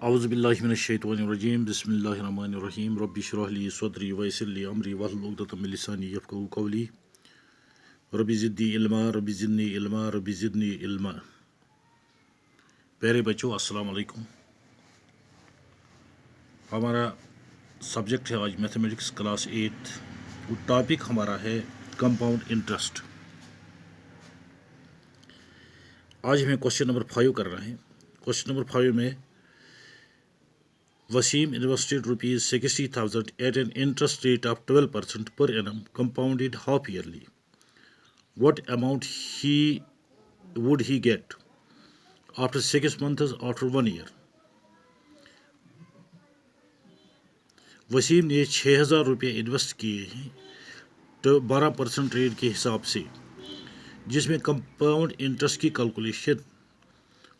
औज़ुबिल्लाहिमिनश्शैतानिर्रजीम बिस्मिल्लाहिर्रहमानिर्रहीम रब्बि इश्रह ली सदरी वयस्सिर ली अमरी वहलुल उक़दतम मिन लिसानी यफ़क़हू क़ौली रब्बि ज़िदनी इल्मा रब्बि ज़िदनी इल्मा रब्बि ज़िदनी इल्मा। प्यारे बच्चों, अस्सलाम वालेकुम। हमारा सब्जेक्ट है आज मैथमेटिक्स क्लास 8। वो टॉपिक हमारा है कंपाउंड इंटरेस्ट। आज हमें क्वेश्चन नंबर 5 कर रहे हैं। क्वेश्चन नंबर 5 में Wasim invested rupees 60,000 at an interest rate of 12% per annum compounded half yearly. What amount would he get after 6 months after 1 year? Wasim ने 6,000 रुपये इन्वेस्ट किए हैं तो 12% रेट के हिसाब से, जिसमें कंपाउंड इंटरेस्ट की कैलकुलेशन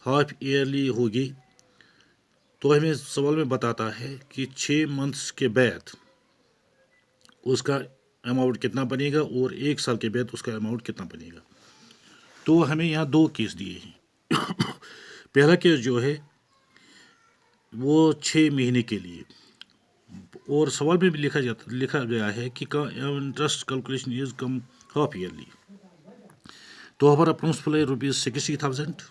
हाफ ईयरली होगी। तो हमें सवाल में बताता है कि 6 मंथ्स के बाद उसका अमाउंट कितना बनेगा और 1 साल के बाद उसका अमाउंट कितना बनेगा। तो हमें यहाँ 2 केस दिए हैं। पहला केस जो है वो 6 महीने के लिए, और सवाल में भी लिखा गया है कि interest calculation is come half yearly. तो हमारा प्रिंसिपल है ₹60,000।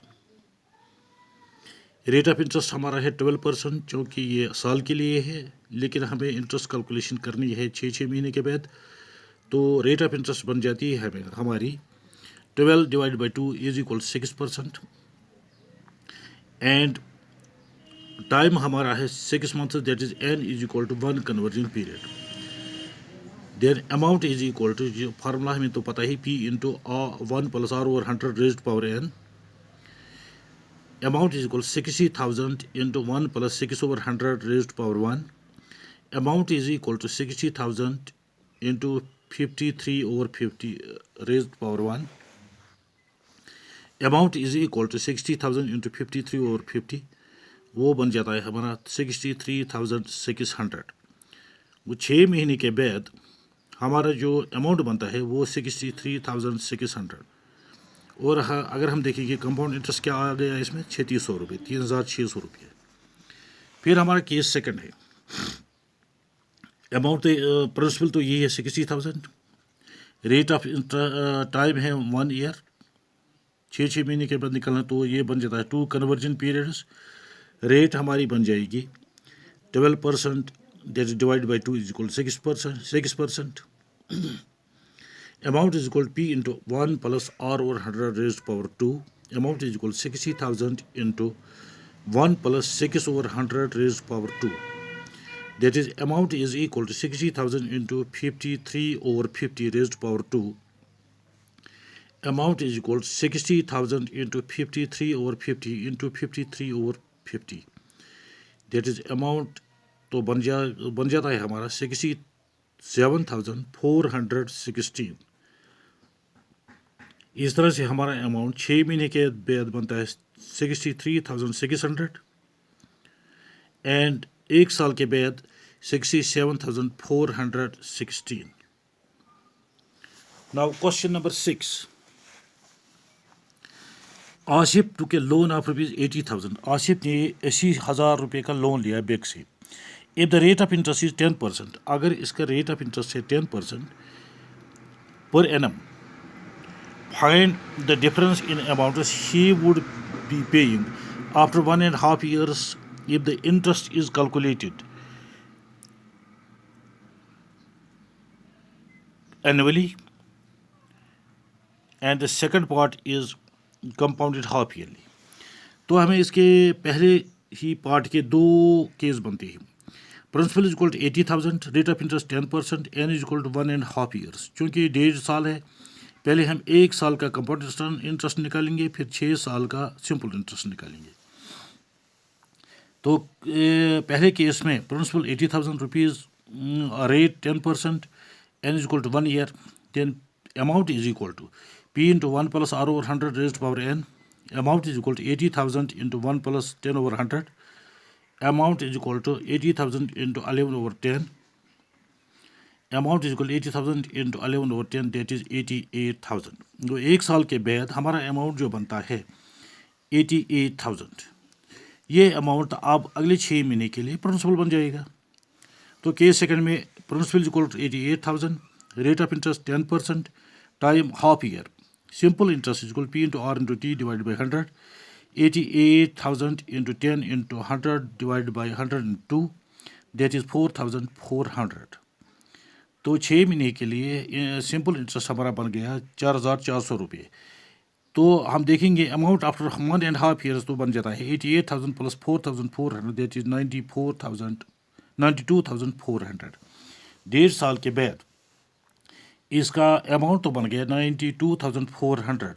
रेट ऑफ इंटरेस्ट हमारा है 12%, क्योंकि ये साल के लिए है, लेकिन हमें इंटरेस्ट कैलकुलेशन करनी है 6 महीने के बाद। तो रेट ऑफ इंटरेस्ट बन जाती है हमारी 12 divide by 2 is equal 6%। And time हमारा है 6 months, that is n is equal to 1 conversion period. Then amount is equal to, जो फार्मूला हमें तो पता ही, P into 1 plus R over 100 raised power n। Amount is equal 60,000 into 1 plus 6 over 100 raised power 1। Amount is equal to 60,000 into 53 over 50 raised power 1। Amount is equal to 60,000 into 53 over 50, वो बन जाता है हमारा 63,600। वो 6 महीने के बाद हमारा जो अमाउंट बनता है वो 63,600। और अगर हम देखेंगे कंपाउंड इंटरेस्ट क्या आ गया इसमें, 3,600 रुपये, 3,600 रुपये। फिर हमारा केस सेकंड है। अमाउंट प्रिंसिपल तो यही है 60,000। रेट ऑफ टाइम है 1 ईयर, 6 महीने के बाद निकलना, तो ये बन जाता है 2 कन्वर्जन पीरियड्स। रेट हमारी बन जाएगी 12%, that is divide by 2 is equal 6%। Amount is equal P into 1 plus R over 100 raised power 2। Amount is equal 60,000 into 1 plus 6 over 100 raised power 2। That is amount is equal to 60,000 into 53 over 50 raised power 2। Amount is equal 60,000 into 53 over 50 into 53 over 50। That is amount तो बन जाता है हमारा 67,416। इस तरह से हमारा amount 6 महीने के बाद बनता है 63,600 एंड 1 साल के बाद 67,416। Now question number 6। Asif took A loan of ₹80,000। Asif ने 80,000 रुपये का लोन लिया बैंक से। If the rate of interest is 10%, अगर इसका रेट ऑफ इंटरेस्ट है 10% per annum, find the difference in amount he would be paying after 1.5 years if the interest is calculated annually and the second part is compounded half yearly। तो हमें इसके पहले ही part के 2 case बनते हैं। Principal is equal to 80,000, rate of interest 10%, n is equal to 1.5 years। चूँकि 1.5 साल है, पहले हम 1 साल का कंपाउंड इंटरेस्ट निकालेंगे, फिर 6 साल का सिंपल इंटरेस्ट निकालेंगे। तो पहले केस में principal 80,000 rupees, rate 10%, n is equal to 1 year। Then amount is equal to P into 1 plus R over 100 raised power n। Amount is equal to 80,000 into 1 plus 10 over 100। Amount is equal to 80,000 into 11 over 10। Amount is equal 80,000 into 11 over 10, that is 88,000। तो 1 साल के बाद हमारा amount जो बनता है 88,000। ये amount अब अगले 6 महीने के लिए प्रिंसिपल बन जाएगा। तो केस सेकंड में principal equal to 88,000, rate of interest 10%, time half year, simple interest equal P into R into T divide by 100, 88,000 into 10 into 100 divide by 102, that is 4,400। तो 6 महीने के लिए सिंपल इंटरेस्ट हमारा बन गया 4,400 रुपये। तो हम देखेंगे अमाउंट आफ्टर 1.5 ईयर्स तो बन जाता है 88,000 प्लस 4,400, दैट इज 92,400। 1.5 साल के बाद इसका अमाउंट तो बन गया 92,400